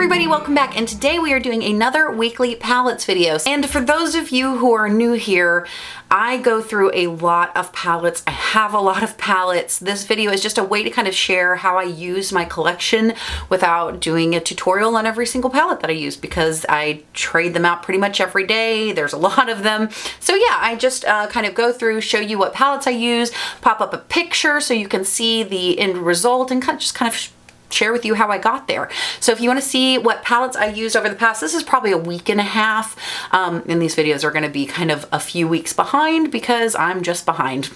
everybody, welcome back, and today we are doing another weekly palettes video. And for those of you who are new here, I go through a lot of palettes. I have a lot of palettes. This video is just a way to kind of share how I use my collection without doing a tutorial on every single palette that I use, because I trade them out pretty much every day. There's a lot of them. So yeah, I just kind of go through, show you what palettes I use, pop up a picture so you can see the end result, and kind of share with you how I got there. So if you want to see what palettes I used over the past, this is probably a week and a half, and these videos are going to be kind of a few weeks behind because I'm just behind.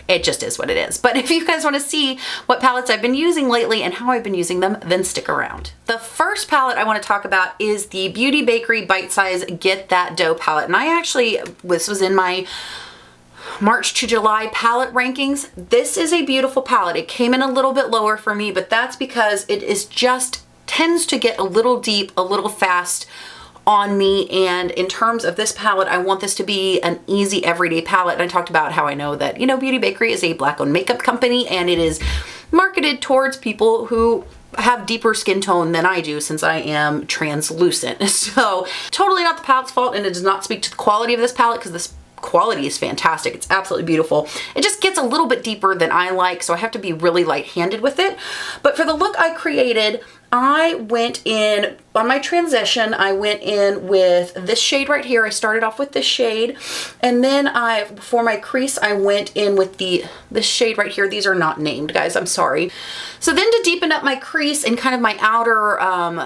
It just is what it is. But if you guys want to see what palettes I've been using lately and how I've been using them, then stick around. The first palette I want to talk about is the Beauty Bakery Bite Size Get That Dough palette. And I actually, this was in my March to July palette rankings. This is a beautiful palette. It came in a little bit lower for me, but that's because it is just tends to get a little deep, a little fast on me. And in terms of this palette, I want this to be an easy everyday palette. And I talked about how I know that, you know, Beauty Bakery is a Black-owned makeup company, and it is marketed towards people who have deeper skin tone than I do, since I am translucent. So totally not the palette's fault, and it does not speak to the quality of this palette, because this quality is fantastic. It's absolutely beautiful. It just gets a little bit deeper than I like, so I have to be really light-handed with it. But for the look I created, I went in, on my transition, I went in with this shade right here. I started off with this shade, and then for my crease, I went in with this shade right here. These are not named, guys, I'm sorry. So then to deepen up my crease and kind of my outer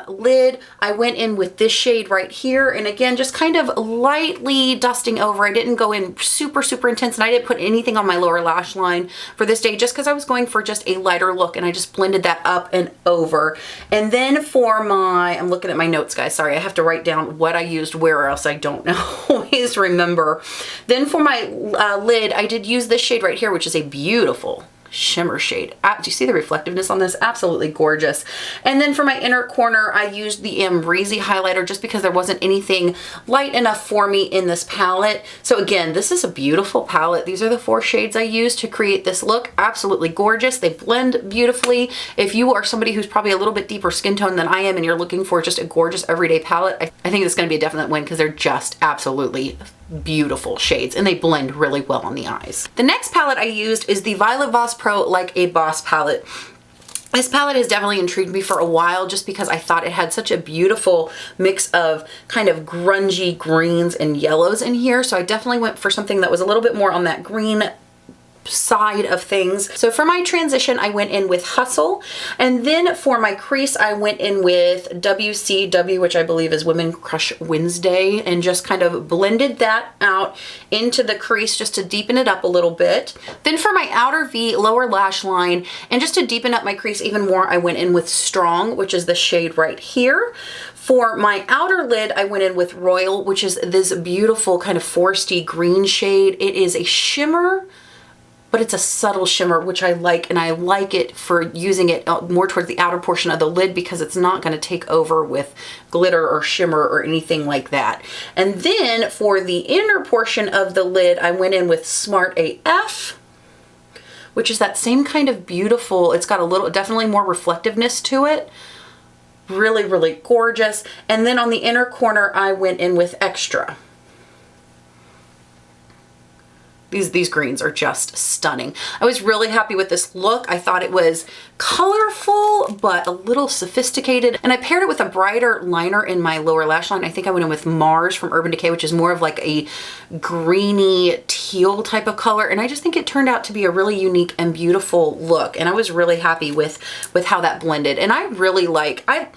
lid, I went in with this shade right here, and again, just kind of lightly dusting over. I didn't go in super, super intense, and I didn't put anything on my lower lash line for this day, just because I was going for just a lighter look, and I just blended that up and over. And then for my, I'm looking at my notes, guys, sorry, I have to write down what I used where, or else I don't always remember. Then for my lid, I did use this shade right here, which is a beautiful shimmer shade. Do you see the reflectiveness on this? Absolutely gorgeous. And then for my inner corner, I used the Breezy highlighter, just because there wasn't anything light enough for me in this palette. So again, this is a beautiful palette. These are the 4 shades I used to create this look. Absolutely gorgeous. They blend beautifully. If you are somebody who's probably a little bit deeper skin tone than I am, and you're looking for just a gorgeous everyday palette, I think it's going to be a definite win, because they're just absolutely beautiful shades, and they blend really well on the eyes. The next palette I used is the Violet Voss Pro Like a Boss palette. This palette has definitely intrigued me for a while, just because I thought it had such a beautiful mix of kind of grungy greens and yellows in here. So I definitely went for something that was a little bit more on that green side of things. So for my transition, I went in with Hustle, and then for my crease, I went in with WCW, which I believe is Women Crush Wednesday, and just kind of blended that out into the crease just to deepen it up a little bit. Then for my outer V, lower lash line, and just to deepen up my crease even more, I went in with Strong, which is the shade right here. For my outer lid, I went in with Royal, which is this beautiful kind of foresty green shade. It is a shimmer, but it's a subtle shimmer, which I like, and I like it for using it more towards the outer portion of the lid, because it's not going to take over with glitter or shimmer or anything like that. And then for the inner portion of the lid, I went in with Smart AF, which is that same kind of beautiful, it's got a little, definitely more reflectiveness to it. Really, really gorgeous. And then on the inner corner, I went in with Extra. These greens are just stunning. I was really happy with this look. I thought it was colorful, but a little sophisticated. And I paired it with a brighter liner in my lower lash line. I think I went in with Mars from Urban Decay, which is more of like a greeny teal type of color. And I just think it turned out to be a really unique and beautiful look. And I was really happy with how that blended. And I really like, I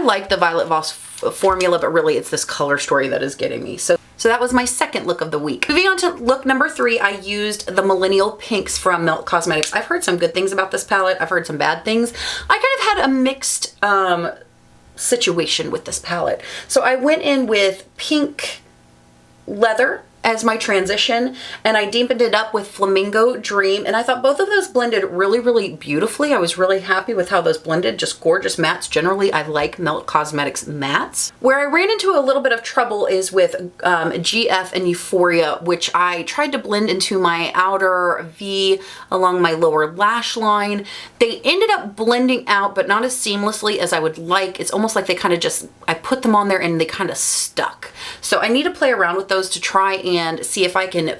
like the Violet Voss formula, but really it's this color story that is getting me. So that was my second look of the week. Moving on to look number 3, I used the Millennial Pinks from Melt Cosmetics. I've heard some good things about this palette. I've heard some bad things. I kind of had a mixed situation with this palette. So I went in with Pink Leather, as my transition, and I deepened it up with Flamingo Dream, and I thought both of those blended really, really beautifully. I was really happy with how those blended, just gorgeous mattes. Generally, I like Melt Cosmetics mattes. Where I ran into a little bit of trouble is with GF and Euphoria, which I tried to blend into my outer V along my lower lash line. They ended up blending out, but not as seamlessly as I would like. It's almost like they kind of just, I put them on there and they kind of stuck. So I need to play around with those to try and see if I can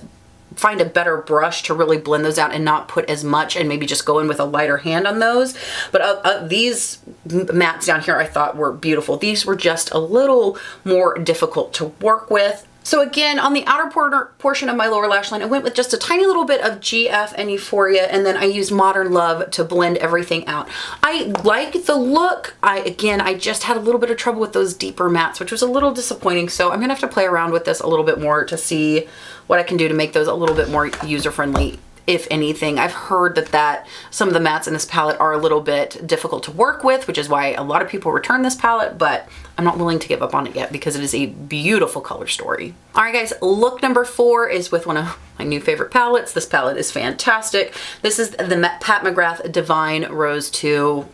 find a better brush to really blend those out and not put as much, and maybe just go in with a lighter hand on those. But these mattes down here I thought were beautiful. These were just a little more difficult to work with. So again, on the outer portion of my lower lash line, I went with just a tiny little bit of GF and Euphoria, and then I used Modern Love to blend everything out. I like the look. I just had a little bit of trouble with those deeper mattes, which was a little disappointing. So I'm gonna have to play around with this a little bit more to see what I can do to make those a little bit more user-friendly, if anything. I've heard that some of the mattes in this palette are a little bit difficult to work with, which is why a lot of people return this palette, but I'm not willing to give up on it yet because it is a beautiful color story. All right, guys, look number 4 is with one of my new favorite palettes. This palette is fantastic. This is the Pat McGrath Divine Rose 2.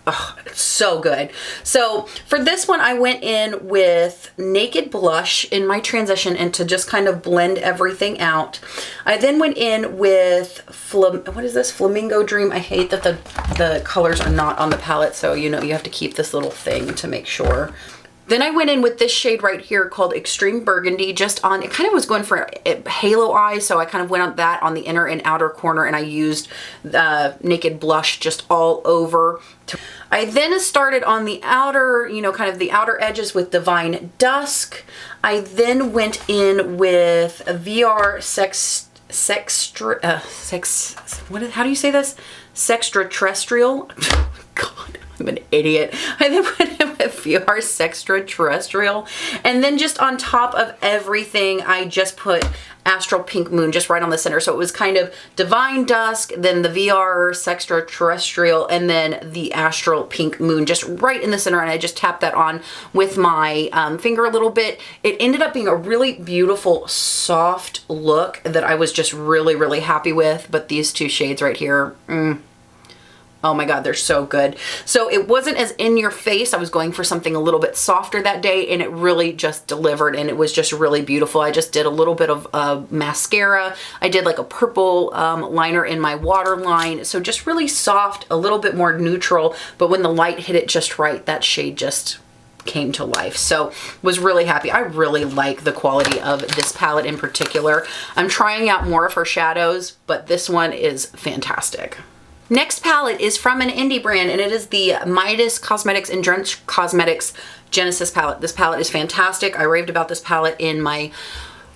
Oh, it's so good. So for this one, I went in with Naked Blush in my transition and to just kind of blend everything out. I then went in with, what is this? Flamingo Dream. I hate that the colors are not on the palette, so you know you have to keep this little thing to make sure. Then I went in with this shade right here called Extreme Burgundy, just on, it kind of was going for halo eyes, so I kind of went on that on the inner and outer corner, and I used Naked Blush just all over. I then started on the outer, you know, kind of the outer edges with Divine Dusk. I then went in with VR how do you say this? Sextraterrestrial? God, I'm an idiot. I then went in with VR Sextraterrestrial. And then just on top of everything, I just put Astral Pink Moon just right on the center. So it was kind of Divine Dusk, then the VR Sextraterrestrial, and then the Astral Pink Moon just right in the center. And I just tapped that on with my finger a little bit. It ended up being a really beautiful, soft look that I was just really, really happy with. But these two shades right here, oh my God, they're so good. So it wasn't as in your face. I was going for something a little bit softer that day, and it really just delivered, and it was just really beautiful. I just did a little bit of mascara. I did like a purple liner in my waterline. So just really soft, a little bit more neutral, but when the light hit it just right, that shade just came to life. So was really happy. I really like the quality of this palette in particular. I'm trying out more of her shadows, but this one is fantastic. Next palette is from an indie brand, and it is the Midas Cosmetics and Drench Cosmetics Genesis palette. This palette is fantastic. I raved about this palette in my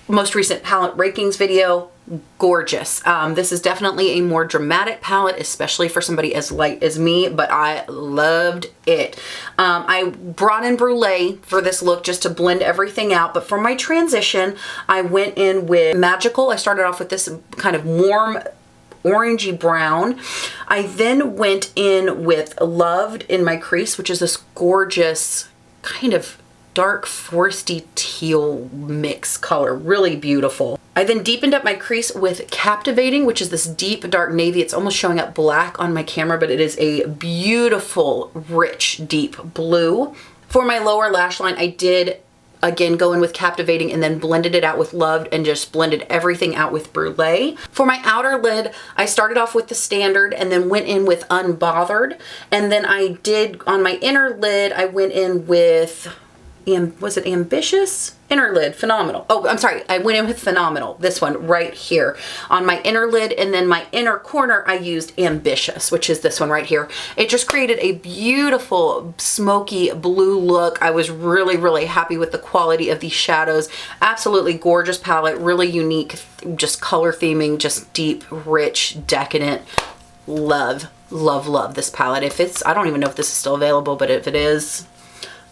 most recent palette rankings video. Gorgeous. This is definitely a more dramatic palette, especially for somebody as light as me, but I loved it. I brought in Brulee for this look just to blend everything out, but for my transition, I went in with Magical. I started off with this kind of warm orangey brown. I then went in with Loved in my crease, which is this gorgeous kind of dark foresty teal mix color, really beautiful. I then deepened up my crease with Captivating, which is this deep dark navy. It's almost showing up black on my camera, but it is a beautiful, rich, deep blue. For my lower lash line, I did again go in with Captivating and then blended it out with Loved and just blended everything out with Brulee. For my outer lid, I started off with the standard and then went in with Unbothered. And then I did, on my inner lid, I went in with, was it Ambitious? Inner lid, Phenomenal. Oh, I'm sorry, I went in with Phenomenal, this one right here. On my inner lid, and then my inner corner, I used Ambitious, which is this one right here. It just created a beautiful smoky blue look. I was really, really happy with the quality of these shadows. Absolutely gorgeous palette, really unique, just color theming, just deep, rich, decadent. Love, love, love this palette. If it's, I don't even know if this is still available, but if it is,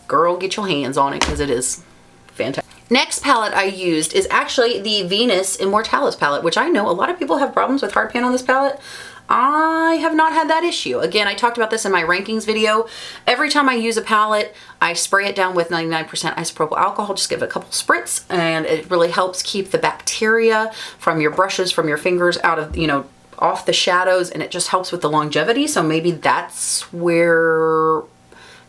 girl, get your hands on it because it is fantastic. Next palette I used is actually the Venus Immortalis palette, which I know a lot of people have problems with hard pan on this palette. I have not had that issue. Again, I talked about this in my rankings video. Every time I use a palette, I spray it down with 99% isopropyl alcohol, just give it a couple spritz, and it really helps keep the bacteria from your brushes, from your fingers out of, you know, off the shadows, and it just helps with the longevity. So maybe that's where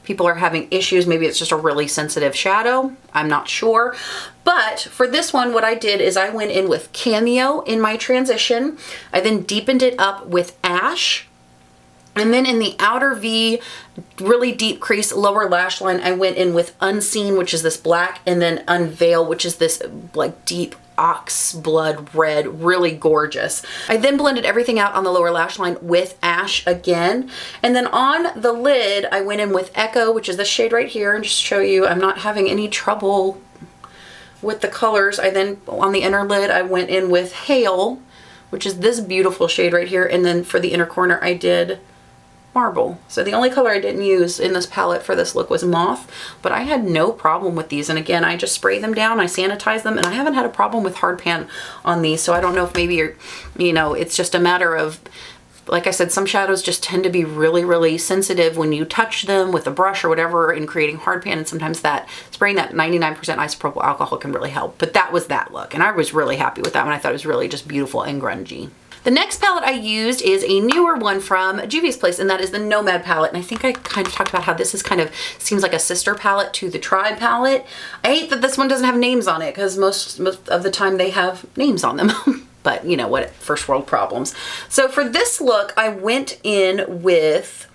people are having issues. Maybe it's just a really sensitive shadow. I'm not sure. But for this one, what I did is I went in with Cameo in my transition. I then deepened it up with Ash. And then in the outer V, really deep crease, lower lash line, I went in with Unseen, which is this black, and then Unveil, which is this like deep ox blood red, really gorgeous. I then blended everything out on the lower lash line with Ash again. And then on the lid, I went in with Echo, which is this shade right here, and just show you I'm not having any trouble with the colors. I then, on the inner lid, I went in with Hail, which is this beautiful shade right here. And then for the inner corner, I did Marble. So the only color I didn't use in this palette for this look was Moth, but I had no problem with these. And again, I just spray them down, I sanitize them, and I haven't had a problem with hard pan on these. So I don't know if maybe you're, you know, it's just a matter of, like I said, some shadows just tend to be really, really sensitive when you touch them with a brush or whatever in creating hard pan, and sometimes that spraying that 99% isopropyl alcohol can really help. But that was that look, and I was really happy with that one. I thought it was really just beautiful and grungy. The next palette I used is a newer one from Juvia's Place, and that is the Nomad palette. And I think I kind of talked about how this is kind of seems like a sister palette to the Tribe palette. I hate that this one doesn't have names on it, because most of the time they have names on them. But you know what, first world problems. So for this look, I went in with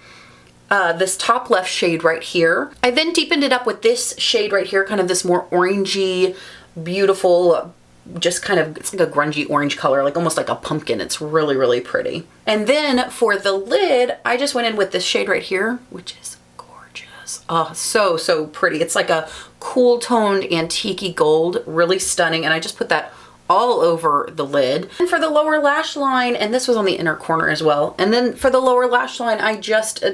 this top left shade right here. I then deepened it up with this shade right here, kind of this more orangey, beautiful, just kind of, it's like a grungy orange color, like almost like a pumpkin. It's really, really pretty. And then for the lid, I just went in with this shade right here, which is gorgeous. Oh, so, so pretty. It's like a cool toned antique-y gold, really stunning. And I just put that all over the lid. And for the lower lash line, and this was on the inner corner as well. And then for the lower lash line, I just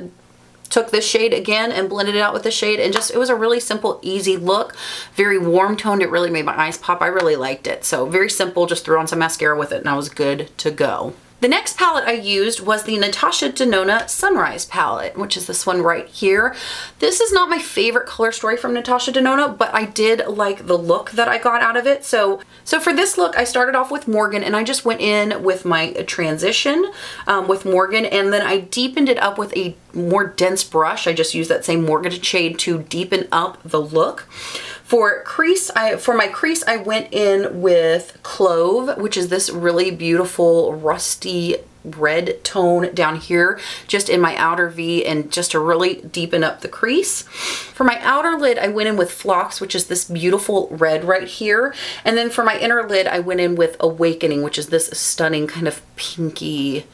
took this shade again and blended it out with the shade, and just, it was a really simple, easy look. Very warm toned. It really made my eyes pop. I really liked it. So very simple, just threw on some mascara with it and I was good to go. The next palette I used was the Natasha Denona Sunrise palette, which is this one right here. This is not my favorite color story from Natasha Denona, but I did like the look that I got out of it. So for this look, I started off with Morgan, and I just went in with my transition with Morgan, and then I deepened it up with a more dense brush. I just used that same Morgan shade to deepen up the look. For my crease, I went in with Clove, which is this really beautiful rusty red tone down here, just in my outer V, and just to really deepen up the crease. For my outer lid, I went in with Phlox, which is this beautiful red right here. And then for my inner lid, I went in with Awakening, which is this stunning kind of pinky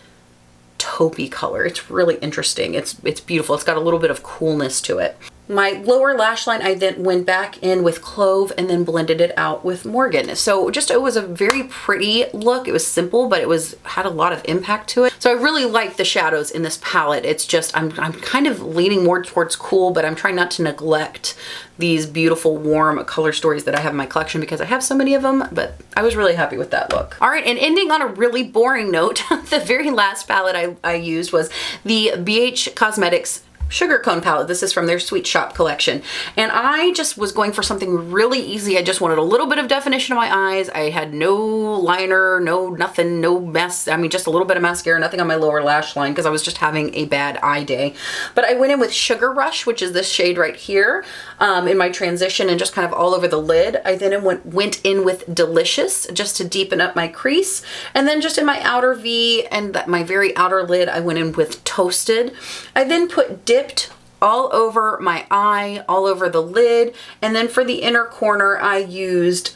taupey color. It's really interesting. It's beautiful. It's got a little bit of coolness to it. My lower lash line, I then went back in with Clove and then blended it out with Morgan. So just, it was a very pretty look. It was simple, but it had a lot of impact to it. So I really like the shadows in this palette. It's just, I'm kind of leaning more towards cool, but I'm trying not to neglect these beautiful warm color stories that I have in my collection, because I have so many of them, but I was really happy with that look. All right, and ending on a really boring note, the very last palette I used was the BH Cosmetics Sugar Cone palette. This is from their Sweet Shop collection. And I just was going for something really easy. I just wanted a little bit of definition of my eyes. I had no liner, no nothing, no mess. I mean, just a little bit of mascara, nothing on my lower lash line, because I was just having a bad eye day. But I went in with Sugar Rush, which is this shade right here, in my transition, and just kind of all over the lid. I then went in with Delicious, just to deepen up my crease. And then just in my outer V and my very outer lid, I went in with Toasted. I then put Dipped all over my eye, all over the lid. And then for the inner corner, I used,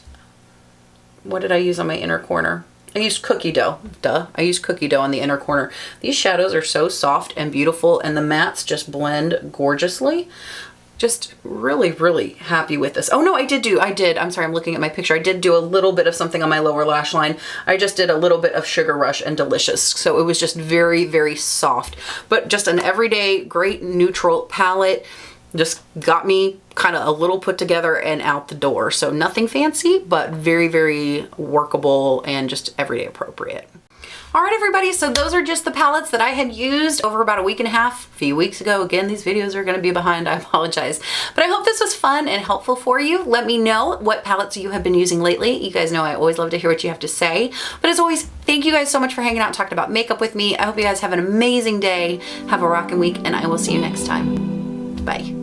what did I use on my inner corner? I used Cookie Dough. Duh. I used Cookie Dough on the inner corner. These shadows are so soft and beautiful, and the mattes just blend gorgeously. Just really, really happy with this. Oh no, I did, I'm sorry, I'm looking at my picture. I did do a little bit of something on my lower lash line. I just did a little bit of Sugar Rush and Delicious. So it was just very, very soft, but just an everyday great neutral palette. just got me kind of a little put together and out the door. So nothing fancy, but very, very workable and just everyday appropriate. All right, everybody, so those are just the palettes that I had used over about a week and a half, a few weeks ago. Again, these videos are gonna be behind, I apologize. But I hope this was fun and helpful for you. Let me know what palettes you have been using lately. You guys know I always love to hear what you have to say. But as always, thank you guys so much for hanging out and talking about makeup with me. I hope you guys have an amazing day, have a rockin' week, and I will see you next time. Bye.